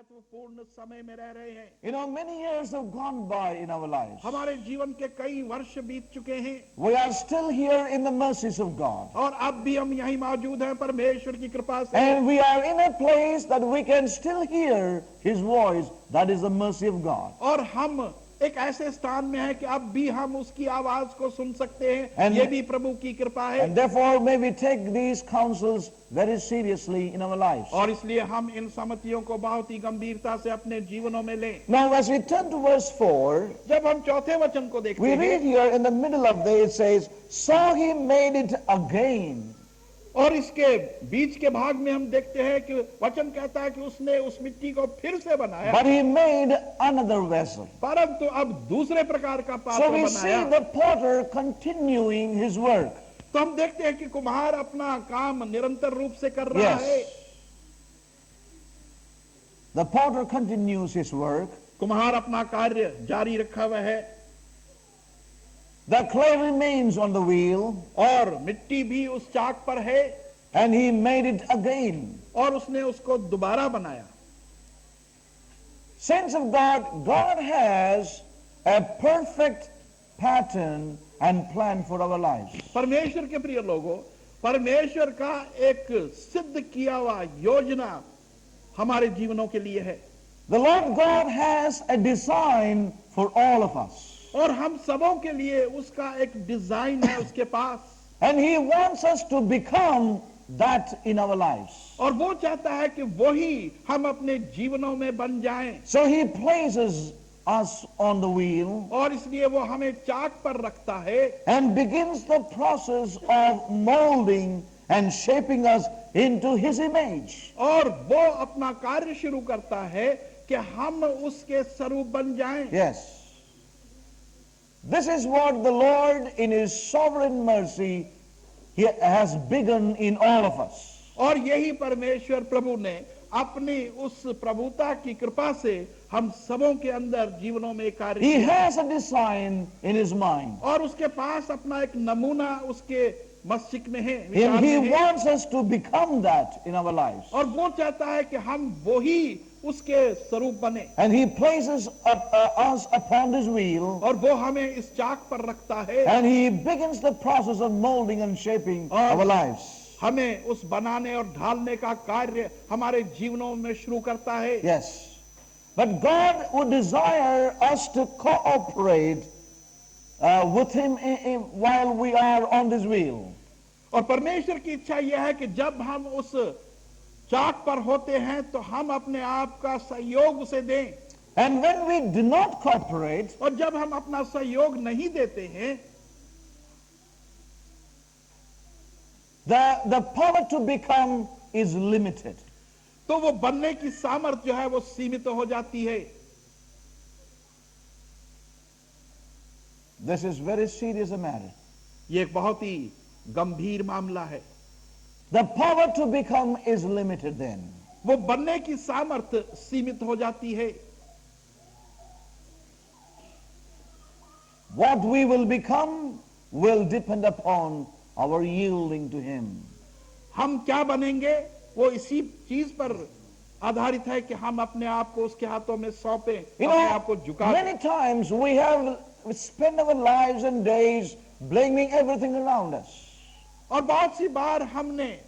महत्वपूर्ण समय में रह रहे हैं। You know, many years have gone by in our lives. हमारे जीवन के कई वर्ष बीत चुके हैं We are still here in the mercies of God. और अब भी हम यहीं मौजूद हैं परमेश्वर की कृपा से। And we are in a place that we can still hear His voice. That is the mercy of God. और हम एक ऐसे स्थान में हैं कि अब भी हम उसकी आवाज को सुन सकते हैं। And- ये भी प्रभु की कृपा है। And therefore, may we take these counsels very seriously in our lives. और इसलिए हम इन सम्मतियों को बहुत ही गंभीरता से अपने जीवनों में लें। Now, as we turn to verse 4, जब हम चौथे वचन को देखते we read हैं here in the middle of it, it says, So He made it again. और इसके बीच के भाग में हम देखते हैं कि वचन कहता है कि उसने उस मिट्टी को फिर से बनाया, But He made another vessel. परंतु अब दूसरे प्रकार का So पात्र we see बनाया। the potter continuing his work. तो हम देखते हैं कि कुम्हार अपना काम निरंतर रूप से कर रहा है। Yes. The potter continues his work. कुम्हार अपना कार्य जारी रखा हुआ है The clay remains on the wheel, और मिट्टी भी उस चाक पर है and he made it again. और उसने उसको दोबारा बनाया। Saints of God, God has a perfect pattern and plan for our lives. परमेश्वर के प्रिय लोगों, परमेश्वर का एक सिद्ध किया हुआ योजना हमारे जीवनों के लिए है The Lord God has a design for all of us. और हम सबों के लिए उसका एक डिजाइन है उसके पास, And He wants us to become that in our lives. और वो चाहता है कि वही हम अपने जीवनों में बन जाएं। So He places us on the wheel और इसलिए वो हमें चाक पर रखता है and begins the process of molding and shaping us into His image. और वो अपना कार्य शुरू करता है कि हम उसके स्वरूप बन जाएं। Yes. This is what the Lord in His sovereign mercy He has begun in all of us. और यही परमेश्वर प्रभु ने अपनी उस प्रभुता की कृपा से हम सबों के अंदर जीवनों में कार्य He किया has a design in His mind. और उसके पास अपना एक नमूना उसके मस्तिष्क में है, विचार And He में है। wants us to become that in our lives. और वो चाहता है कि हम वही उसके स्वरूप बने And He places us upon His wheel, और वो हमें इस चाक पर रखता है and He begins the process of molding and shaping our lives. हमें उस बनाने और ढालने का कार्य हमारे जीवनों में शुरू करता है। Yes. But God would desire us to cooperate with Him while we are on this wheel. और परमेश्वर की इच्छा यह है कि जब हम उस चाक पर होते हैं तो हम अपने आप का सहयोग उसे दें, And when we do not cooperate, और जब हम अपना सहयोग नहीं देते हैं the power to become is limited. तो वो बनने की सामर्थ्य जो है वो सीमित हो जाती है। This is very serious a matter. ये एक बहुत ही गंभीर मामला है। The power to become is limited then. वो बनने की सामर्थ्य सीमित हो जाती है। What we will become will depend upon our yielding to Him. हम क्या बनेंगे वो इसी चीज पर आधारित है कि हम अपने आप को उसके हाथों में सौंपें, You अपने आप को know, झुका दें। many times we spend our lives and days blaming everything around us. और बहुत सी बार हमने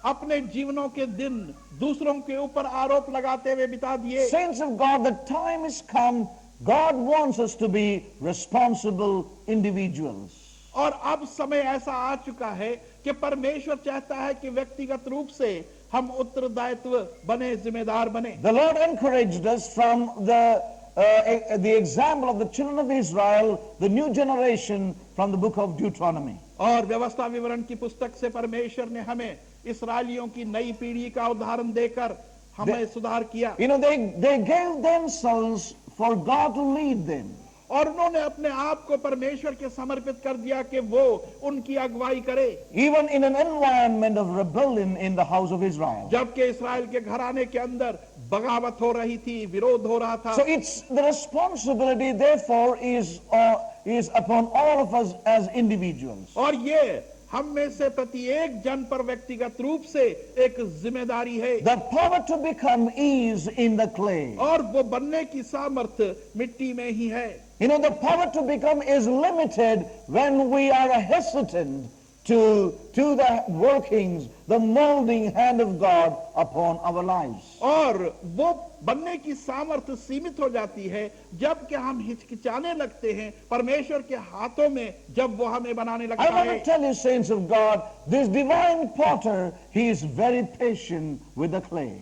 अपने जीवनों के दिन दूसरों के ऊपर आरोप लगाते हुए बिता दिए। Saints of God, the time has come. God wants us to be responsible individuals. और अब समय ऐसा आ चुका है कि परमेश्वर चाहता है कि व्यक्तिगत रूप से हम उत्तरदायित्व बने, जिम्मेदार बने। The Lord encouraged us from the example of the children of Israel, the new generation, from the book of Deuteronomy. और व्यवस्था विवरण की पुस्तक से परमेश्वर ने हमें इस्राएलियों की नई पीढ़ी का उदाहरण देकर हमें सुधार किया। You know, they gave themselves for God to lead them. और उन्होंने अपने आप को परमेश्वर के समर्पित कर दिया कि वो उनकी अगुवाई करे, Even in an environment of rebellion in the house of Israel. जबकि इस्राएल के घराने के अंदर बगावत हो रही थी, विरोध हो रहा था। So it's the responsibility therefore is upon all of us as individuals. और ये हम में से प्रत्येक जन पर व्यक्तिगत रूप से एक जिम्मेदारी है। The power to become is in the clay. और वो बनने की सामर्थ्य मिट्टी में ही है। You know, the power to become is limited when we are hesitant to the workings, the molding hand of God upon our lives. और वो बनने की सामर्थ्य सीमित हो जाती है जब कि हम हिचकिचाने लगते हैं परमेश्वर के हाथों में, जब वो हमें बनाने लगता I want है। to tell you, saints of God, this divine potter, he is very patient with the clay.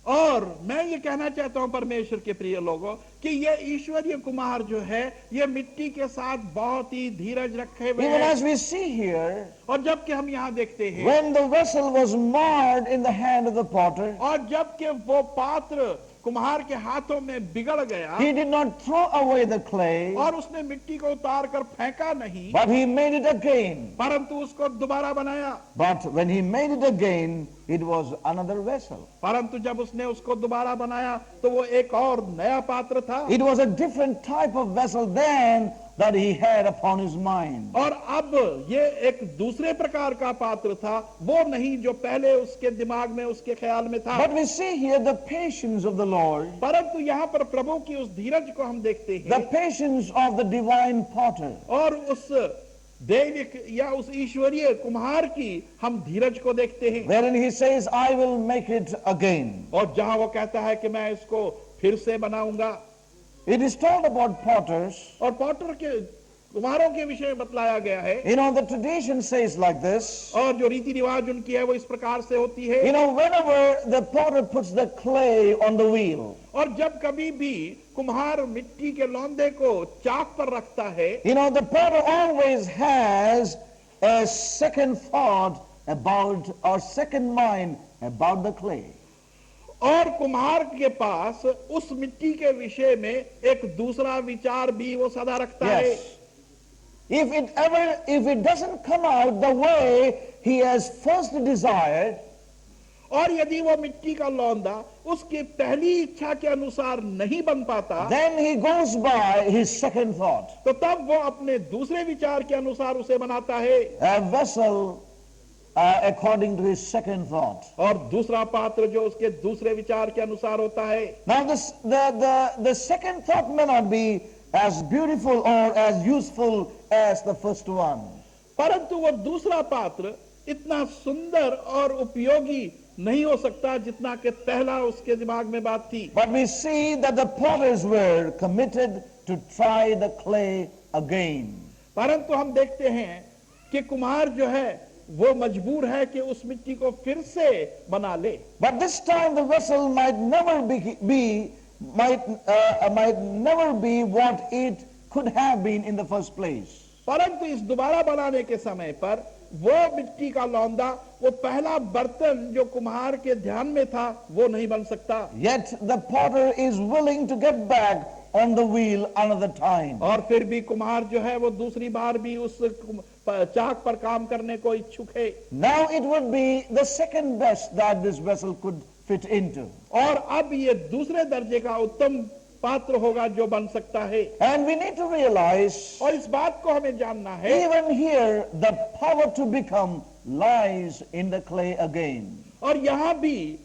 और मैं ये कहना चाहता हूं परमेश्वर के प्रिय लोगों कि ये ईश्वरीय कुम्हार जो है ये मिट्टी के साथ बहुत ही धीरज रखे हुए Even है। as we see here, और जबकि हम यहाँ देखते हैं when the vessel was marred in the hand of the potter, और जबकि वो पात्र कुम्हार के हाथों में बिगड़ गया he did not throw away the clay, और उसने मिट्टी को उतार कर फेंका नहीं, but he made it again. परंतु उसको दोबारा बनाया। But when he made it again, it was another vessel. परंतु जब उसने उसको दोबारा बनाया तो वो एक और नया पात्र था। It was a different type of vessel than that he had upon his mind. और अब ये एक दूसरे प्रकार का पात्र था, वो नहीं जो पहले उसके दिमाग में उसके ख्याल में था। But we see here the patience of the Lord, परंतु यहाँ पर प्रभु की उस धीरज को हम देखते the हैं patience of the divine potter. और उस दैविक या उस ईश्वरीय कुम्हार की हम धीरज को देखते हैं। Wherein he says, I will make it again. और जहाँ वो कहता है कि मैं इसको फिर से बनाऊंगा। It is told about potters. और पॉटर के कुम्हारों के विषय में बतलाया गया है। You know, the tradition says like this. और जो रीति रिवाज उनकी है वो इस प्रकार से होती है। You know, whenever the potter puts the clay on the wheel, और जब कभी भी कुम्हार मिट्टी के लौंदे को चाक पर रखता है, you know, the potter always has a second thought about, or second mind about the clay. और कुम्हार के पास उस मिट्टी के विषय में एक दूसरा विचार भी वो सदा रखता है। Yes. If it doesn't come out the way he has first desired, और यदि वो मिट्टी का लौंदा उसकी पहली इच्छा के अनुसार नहीं बन पाता, then he goes by his second thought. तो तब वो अपने दूसरे विचार के अनुसार उसे बनाता है। A vessel according to his second thought. और दूसरा पात्र जो उसके दूसरे विचार के अनुसार होता है। Now the second thought may not be as beautiful or as useful as the first one. परंतु वो दूसरा पात्र इतना सुंदर और उपयोगी नहीं हो सकता जितना कि पहला उसके दिमाग में बात थी। But we see that the potters were committed to try the clay again. परंतु हम देखते हैं कि कुम्हार जो है वो मजबूर है कि उस मिट्टी को फिर से बना ले। But this time the vessel might never be what it could have been in the first place. परंतु इस दोबारा बनाने के समय पर वो मिट्टी का लौंदा, वो पहला बर्तन जो कुम्हार के ध्यान में था, वो नहीं बन सकता। Yet the potter is willing to get back on the wheel another time. और फिर भी कुम्हार जो है वो दूसरी बार भी उस चाक पर काम करने को इच्छुक है। Now it would be the second best that this vessel could fit into. और अब ये दूसरे दर्जे का उत्तम पात्र होगा जो बन सकता है। And we need to realize, और इस बात को हमें जानना है, even here, the power to become lies in the clay again. और यहाँ भी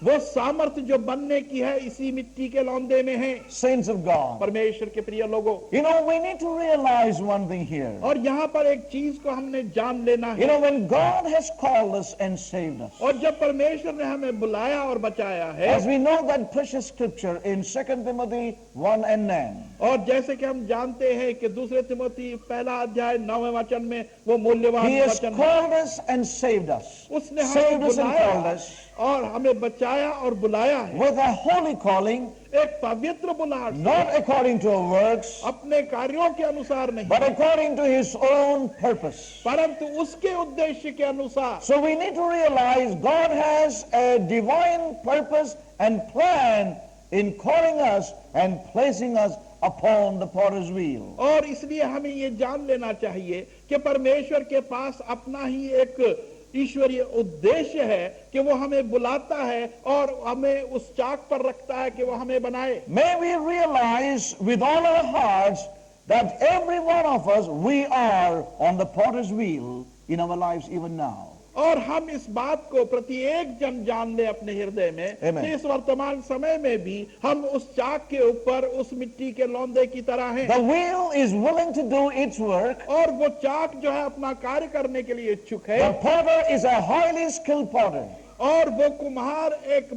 वो सामर्थ्य जो बनने की है इसी मिट्टी के लौंदे में है। Saints of God, परमेश्वर के प्रिय लोगों, you know, we need to realize one thing here. और यहाँ पर एक चीज को हमने जान लेना You है। know, when God has called us and saved us, और जब परमेश्वर ने हमें बुलाया और बचाया है, as we know that precious scripture in 2 Timothy 1 and 9, और जैसे कि हम जानते हैं कि दूसरे तिमोथी पहला अध्याय 9वें वचन में वो मूल्यवान He has वचन है। called us and saved us. उसने Saved हमें us and called बुलाया us और हमें बचाया और बुलाया है with a holy calling, एक पवित्र बुलाहट से, not according to our works, अपने कार्यों के अनुसार नहीं, but according to His own purpose. परंतु उसके उद्देश्य के अनुसार। So we need to realize God has a divine purpose and plan in calling us and placing us upon the potter's wheel. और इसलिए हमें ये जान लेना चाहिए कि परमेश्वर के पास अपना ही एक ईश्वरीय उद्देश्य है कि वो हमें बुलाता है और हमें उस चाक पर रखता है कि वो हमें बनाए। May we realize with all our hearts that every one of us, we are on the potter's wheel in our lives even now. और हम इस बात को प्रत्येक जन जान ले अपने हृदय में Amen. कि इस वर्तमान समय में भी हम उस चाक के ऊपर उस मिट्टी के लौंदे की तरह हैं। The wheel is willing to do its work. और वो चाक जो है अपना कार्य करने के लिए इच्छुक The है, potter is a highly skilled potter, और वो कुम्हार एक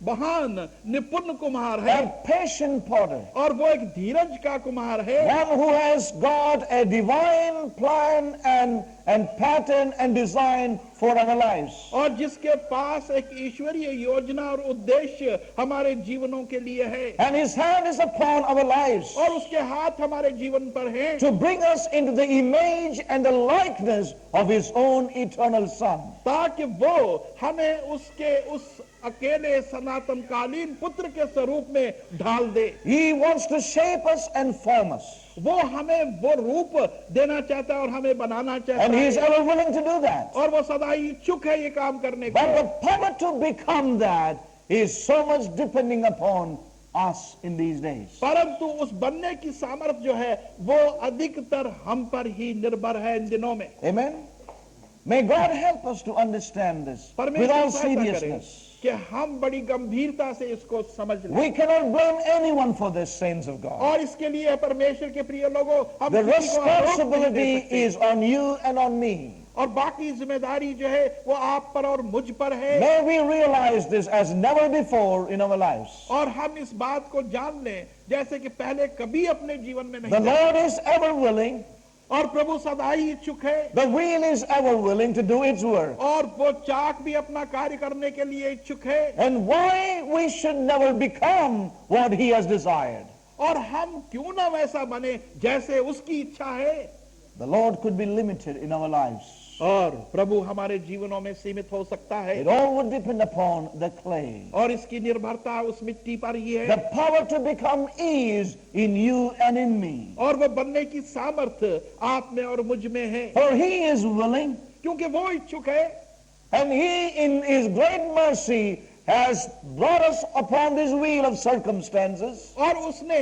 महान निपुण कुम्हार है, a patient potter, और वो एक धीरज का कुम्हार है, one who has got a divine plan and pattern and design for our lives. और जिसके पास एक ईश्वरीय योजना और उद्देश्य हमारे जीवनों के लिए है, And his hand is upon our lives और उसके हाथ हमारे जीवन पर है to bring us into the image and the likeness of his own eternal Son. ताकि वो हमें उसके उस अकेले सनातन कालीन पुत्र के स्वरूप में ढाल दे। He wants to shape us and form us. वो हमें वो रूप देना चाहता है और हमें बनाना चाहता And he is है, ever willing to do that. और वो सदा ही इच्छुक है ये काम करने But को। the power to become that is so much depending upon us in these days. परंतु उस बनने की सामर्थ्य जो है वो अधिकतर हम पर ही निर्भर है इन दिनों में। Amen? May God help us to understand this with परमेश्वर all सहायता करे seriousness. कि हम बड़ी गंभीरता से इसको समझ लें, We cannot blame anyone for this, saints of God. और इसके लिए परमेश्वर के प्रिय लोगों, हम The किसी को आरोप नहीं दे responsibility सकते। is on you and on me. और बाकी जिम्मेदारी जो है वो आप पर और मुझ पर है, May we realize this as never before in our lives. और हम इस बात को जान लें जैसे कि पहले कभी अपने जीवन में The नहीं, Lord is ever willing. और प्रभु सदा ही इच्छुक है, The wheel is ever willing to do its work. और वो चाक भी अपना कार्य करने के लिए इच्छुक है। And why we should never become what he has desired. और हम क्यों ना वैसा बने जैसे उसकी इच्छा है। The Lord could be limited in our lives. और प्रभु हमारे जीवनों में सीमित हो सकता है, It all would depend upon the clay. और इसकी निर्भरता उस मिट्टी पर ही है, The power to become is in you and in me. और वो बनने की सामर्थ्य आप में और मुझ में है, For he is willing, क्योंकि वो इच्छुक है, and he in his great mercy has brought us upon this wheel of circumstances. और उसने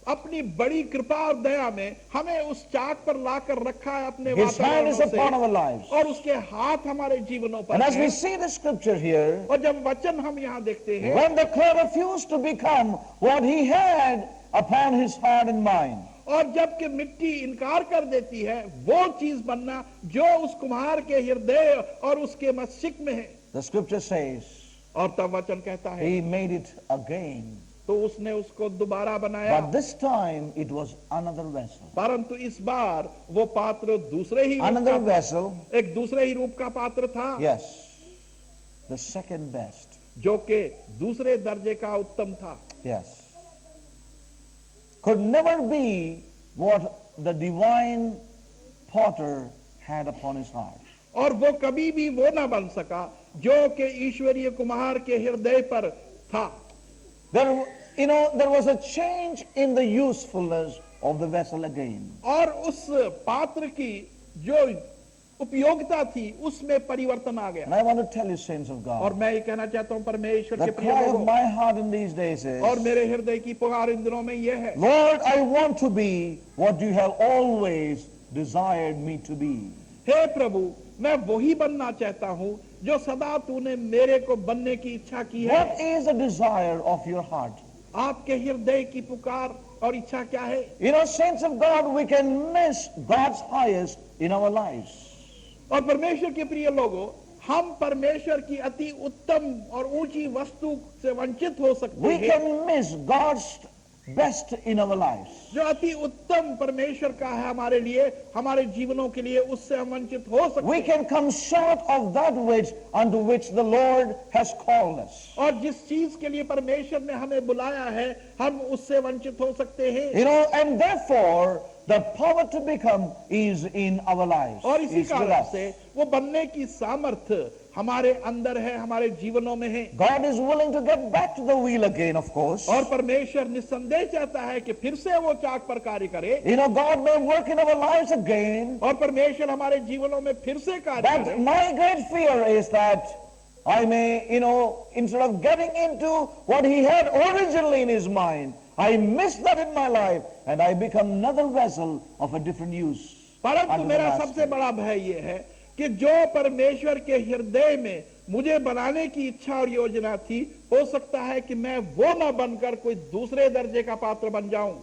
अपनी बड़ी कृपा और दया में हमें उस चाक पर लाकर रखा है अपने His hand is वातावरणों upon से, our lives. और उसके हाथ हमारे जीवनों पर And as है। we see the scripture here, और जब वचन हम यहाँ देखते हैं, when the clay refused to become what he had upon his heart and mind, और जबकि मिट्टी इनकार कर देती है वो चीज बनना जो उस कुम्हार के हृदय और उसके मस्तिष्क में है, the scripture says, और तब वचन कहता है he made it again. तो उसने उसको दोबारा बनाया, But this time it was another vessel. परंतु इस बार वो पात्र दूसरे ही रूप Another का, vessel, एक दूसरे ही रूप का पात्र था, yes, the second best, जो कि दूसरे दर्जे का उत्तम था, yes. Could never be what the divine potter had upon his heart. और वो कभी भी वो ना बन सका जो कि ईश्वरीय कुम्हार के हृदय पर था। There was a change in the usefulness of the vessel again. और उस पात्र की जो उपयोगिता थी उसमें परिवर्तन आ And गया। I want to tell you, saints of और God, मैं ये कहना चाहता हूँ परमेश्वर the के प्रिय cry of लोगों, my heart in these days is, और मेरे हृदय की पुकार इन दिनों में ये है, Lord, I want to be what you have always desired me to be. हे प्रभु मैं वही बनना चाहता हूँ जो सदा तूने मेरे को बनने की इच्छा की है। What is the desire of your heart? आपके हृदय की पुकार और इच्छा क्या है? You know, saints of God, we can miss God's highest in our lives. और परमेश्वर के प्रिय लोगों, हम परमेश्वर की अति उत्तम और ऊंची वस्तु से वंचित हो सकते We हैं, can miss God's best in our lives. जो अति उत्तम परमेश्वर का है हमारे लिए, हमारे जीवनों के लिए, उससे हम वंचित हो सकते We हैं। can come short of that which unto which the Lord has called us. और जिस चीज के लिए परमेश्वर ने हमें बुलाया है, हम उससे वंचित हो सकते हैं। You know, and therefore the power to become is in our lives. और इसी It's with कारण us. से वो बनने की सामर्थ्य हमारे अंदर है, हमारे जीवनों में है। God is willing to get back to the wheel again, of course. और परमेश्वर निस्संदेह चाहता है कि फिर से वो चाक पर कार्य करे, You know, God may work in our lives again. और परमेश्वर हमारे जीवनों में फिर से कार्य But करे। my great fear is that I may, instead of getting into what he had originally in his mind, I miss that in my life and I become another vessel of a different use. परंतु under the मेरा master. सबसे बड़ा भय ये है कि जो परमेश्वर के हृदय में मुझे बनाने की इच्छा और योजना थी, हो सकता है कि मैं वो ना बनकर कोई दूसरे दर्जे का पात्र बन जाऊं।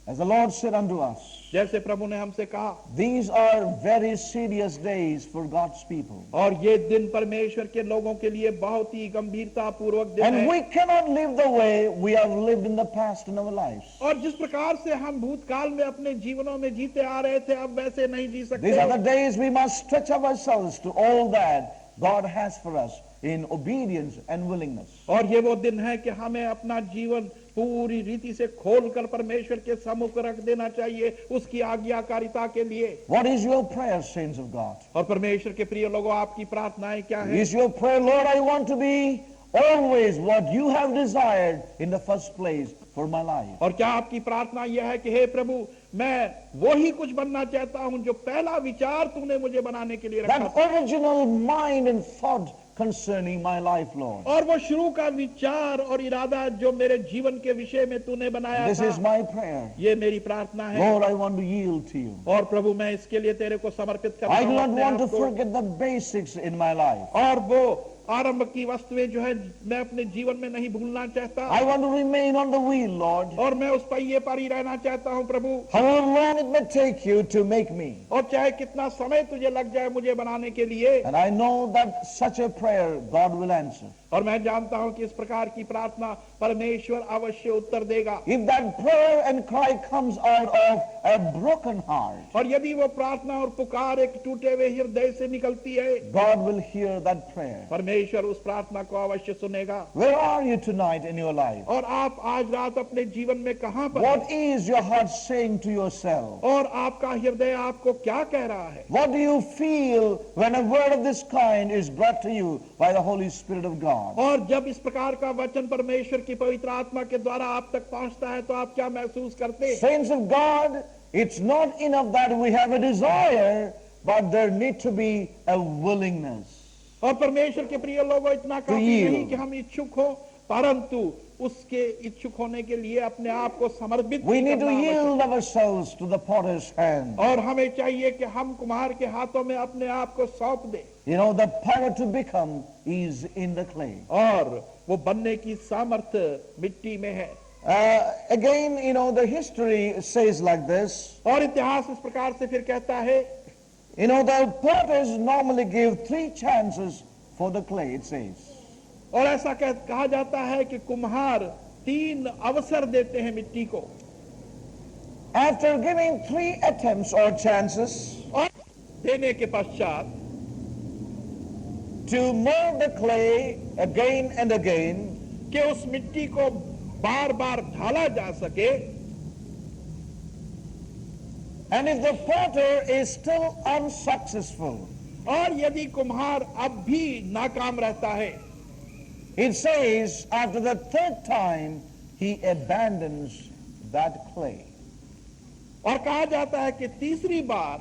As the Lord said unto us, जैसे प्रभु ने हमसे कहा, these are very serious days for God's people. और ये दिन परमेश्वर के लोगों के लिए बहुत ही गंभीरता पूर्वक दिन And है। we cannot live the way we have lived in the past in our lives. और जिस प्रकार से हम भूतकाल में अपने जीवनों में जीते आ रहे थे, अब वैसे नहीं जी These are the सकते। days we must stretch ourselves to all that God has for us in obedience and willingness. और ये वो दिन है कि हमें अपना जीवन पूरी रीति से खोलकर परमेश्वर के सम्मुख रख देना चाहिए, उसकी आज्ञाकारिता के लिए। What is your prayer, saints of God? और परमेश्वर के प्रिय लोगों, आपकी प्रार्थनाएं क्या है? Is your prayer, Lord, I want to be always what you have desired in the first place for my life? और क्या आपकी प्रार्थना यह है कि हे प्रभु, मैं वो ही कुछ बनना चाहता हूं जो पहला विचार तूने मुझे बनाने के लिए रखा That था? original mind and thought concerning my life, Lord. और वो शुरू का विचार और इरादा जो मेरे जीवन के विषय में तूने बनाया This is था, my prayer. ये मेरी प्रार्थना है। Lord, I want to yield to you. और प्रभु, मैं इसके लिए तेरे को समर्पित करता I do हूं not अपने want to आप को। forget the basics in my life. और वो आरंभ की वस्तुएं जो है मैं अपने जीवन में नहीं भूलना चाहता, I want to remain on the wheel, Lord. और मैं उस पहिए पर ही रहना चाहता हूं प्रभु। However long it may take you to make me. और चाहे कितना समय तुझे लग जाए मुझे बनाने के लिए, And I know that such a prayer God will answer. और मैं जानता हूं कि इस प्रकार की प्रार्थना परमेश्वर अवश्य उत्तर देगा। If that prayer and cry comes out of a broken heart, और यदि वो प्रार्थना और पुकार एक टूटे हुए हृदय से निकलती है, God will hear that prayer. परमेश्वर उस प्रार्थना को अवश्य सुनेगा। Where are you tonight in your life? और आप आज रात अपने जीवन में कहां पर What हैं? is your heart saying to yourself? और आपका हृदय आपको क्या कह रहा है? What do you feel when a word of this kind is brought to you by the Holy Spirit of God? और जब इस प्रकार का वचन परमेश्वर की पवित्र आत्मा के द्वारा आप तक पहुंचता है, तो आप क्या महसूस करते हैं? Saints of God, it's not enough that we have a desire, but there need to be a willingness. और परमेश्वर के प्रिय लोगों, इतना काफी yield. नहीं कि हम इच्छुक हो, परंतु उसके इच्छुक होने के लिए अपने आप को समर्पित We need to करना आवश्यक yield ourselves to the potter's hand. है। और हमें चाहिए कि हम कुम्हार के हाथों में अपने आप को सौंप दें। You know, the power to become is in the clay. और वो बनने की सामर्थ्य मिट्टी में है। Again, you know, the history says like this. और इतिहास इस प्रकार से फिर कहता है, You know, the potters normally give 3 chances for the clay, it says. और ऐसा कहा जाता है कि कुम्हार 3 अवसर देते हैं मिट्टी को। After giving 3 attempts or chances और देने के पश्चात to mold the clay again and again, कि उस मिट्टी को बार बार ढाला जा सके, and if the potter is still unsuccessful, और यदि कुम्हार अब भी नाकाम रहता है, it says after the 3rd time he abandons that clay. और कहा जाता है कि तीसरी बार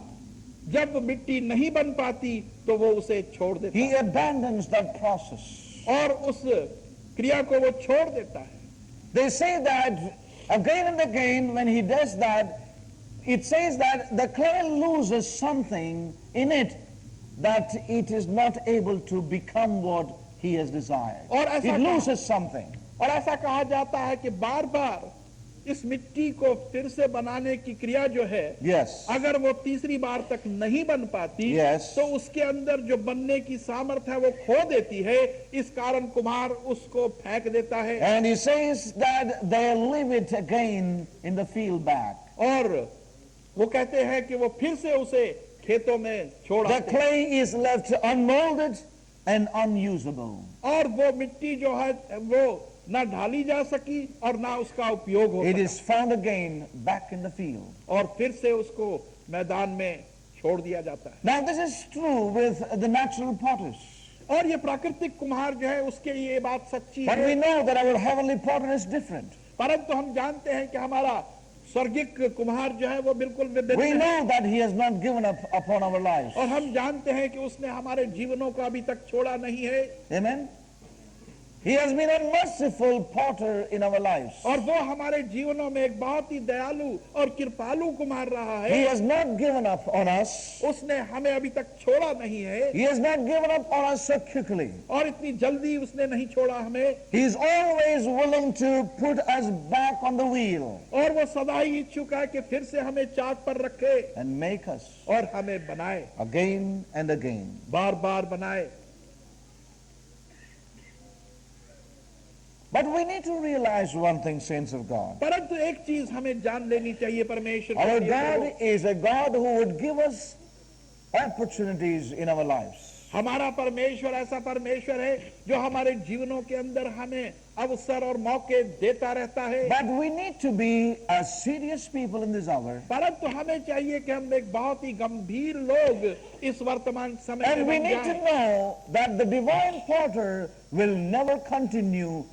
जब मिट्टी नहीं बन पाती तो वो उसे छोड़ देता He है, abandons that process. और उस क्रिया को वो छोड़ देता है। They say that again and again when he does that, it says that the clay loses something in it, that it is not able to become what he has desired. और ऐसा It कहा- loses something. और ऐसा कहा जाता है कि बार बार इस मिट्टी को फिर से बनाने की क्रिया जो है, Yes. अगर वो तीसरी बार तक नहीं बन पाती, Yes. तो उसके अंदर जो बनने की सामर्थ्य है वो खो देती है। इस कारण कुम्हार उसको फेंक देता है। And he says that they leave it again in the field back. और वो कहते हैं कि वो फिर से उसे खेतों में छोड़ The आते हैं। clay is left unmolded and unusable. और वो मिट्टी जो है वो ना ढाली जा सकी और ना उसका उपयोग हो It सका, is found again back in the field. और फिर से उसको मैदान में छोड़ दिया जाता है। Now this is true with the natural potters. और ये प्राकृतिक कुम्हार जो है उसके लिए ये बात सच्ची But we है, know that our heavenly potter is different. परंतु हम जानते हैं कि हमारा स्वर्गिक कुम्हार जो है वो बिल्कुल We विभिन्न है। know that he has not given up upon our lives. और हम जानते हैं कि उसने हमारे जीवनों को अभी तक छोड़ा नहीं है। Amen? He has been a merciful potter in our lives. और वो हमारे जीवनों में एक बहुत ही दयालु और कृपालु कुमार रहा He है। has not given up on us. उसने हमें अभी तक छोड़ा नहीं है He has not given up on us so quickly. और इतनी जल्दी उसने नहीं छोड़ा हमें, He is always willing to put us back on the wheel और वो सदा ही इच्छुक है कि फिर से हमें चाक पर रखे and make us और हमें बनाए, again and again. बार बार बनाए। But we need to realize one thing, saints of God. परंतु एक चीज हमें जान लेनी चाहिए परमेश्वर के Our लिए God is a God who would give us opportunities in our lives. हमारा परमेश्वर ऐसा परमेश्वर है जो हमारे जीवनों के अंदर हमें अवसर और मौके देता रहता है। But we need to be a serious people in this hour. परंतु हमें चाहिए कि हम एक बहुत ही गंभीर लोग इस वर्तमान समय में And we बन need to जाएं। know that the divine potter will never continue,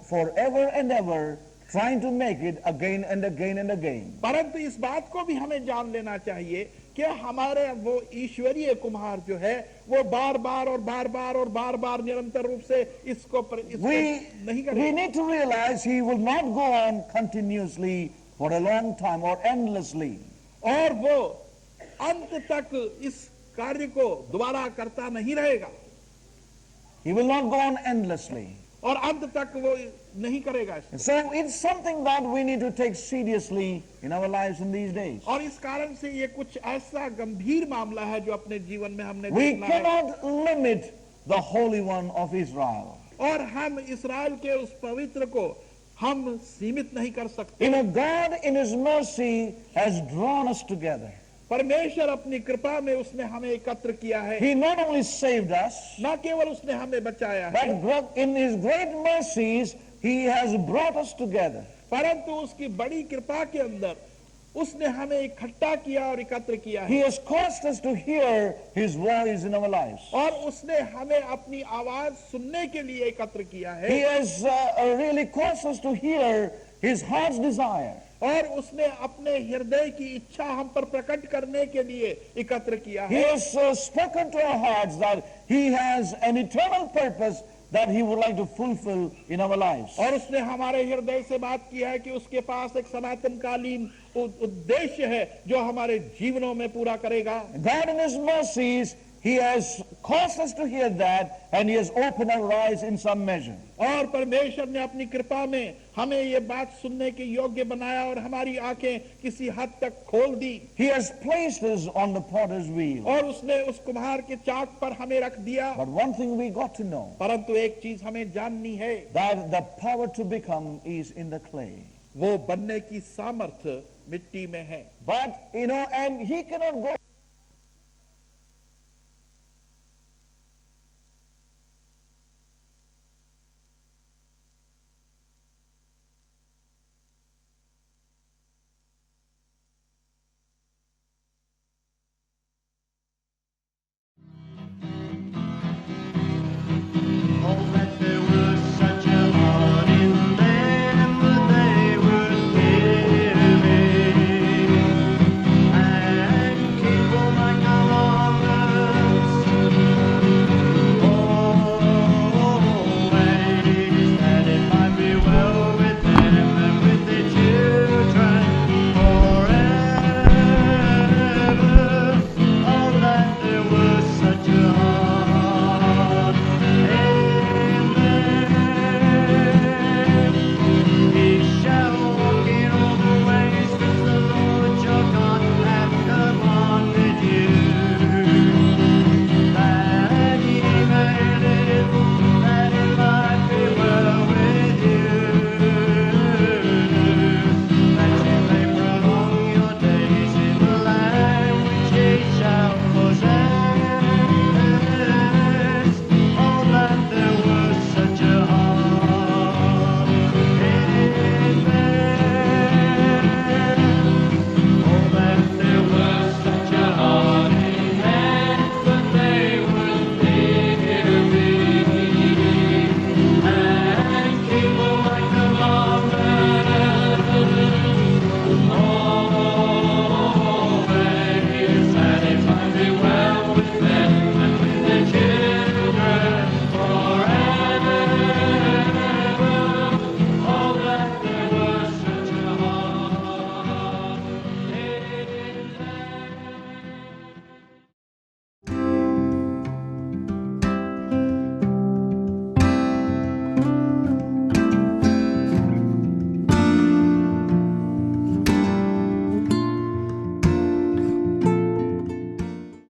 forever and ever, trying to make it again and again and again. परंतु इस बात को भी हमें जान लेना चाहिए कि हमारे वो ईश्वरीय कुम्हार जो है वो बार बार और बार बार और बार बार निरंतर रूप से इसको नहीं We करेगा। need to realize he will not go on continuously for a long time or endlessly. और वो अंत तक इस कार्य को दोबारा करता नहीं रहेगा He will not go on endlessly. और अंत तक वो नहीं करेगा इसको। So it's something that we need to take seriously in our lives in these days. और इस कारण से ये कुछ ऐसा गंभीर मामला है जो अपने जीवन में हमने We देखना है। cannot limit the Holy One of Israel. और हम इस्राएल के उस पवित्र को हम सीमित नहीं कर सकते। God in His mercy has drawn us together. परमेश्वर अपनी कृपा में उसने हमें एकत्र किया है। He not only saved us, न केवल उसने हमें बचाया है, but in His great mercies, He has brought us together. परंतु उसकी बड़ी कृपा के अंदर उसने हमें इकट्ठा किया और एकत्र किया है। He has caused us to hear His voice in our lives. और उसने हमें अपनी आवाज सुनने के लिए एकत्र किया He है। has really caused us to hear His heart's desire. और उसने अपने हृदय की इच्छा हम पर प्रकट करने के लिए एकत्र किया He है। has spoken to our hearts that He has an eternal purpose that He would like to fulfill in our lives. और उसने हमारे हृदय से बात की है कि उसके पास एक सनातन कालीन उद्देश्य है जो हमारे जीवनों में पूरा करेगा। God in His mercies, He has caused us to hear that, and He has opened our eyes in some measure. और परमेश्वर ने अपनी कृपा में हमें ये बात सुनने के योग्य बनाया और हमारी आंखें किसी हद तक खोल दी। He has placed us on the potter's wheel. और उसने उस कुम्हार के चाक पर हमें रख दिया। But one thing we got to know, परंतु एक चीज हमें जाननी है, that the power to become is in the clay. वो बनने की सामर्थ्य मिट्टी में है। But, and He cannot go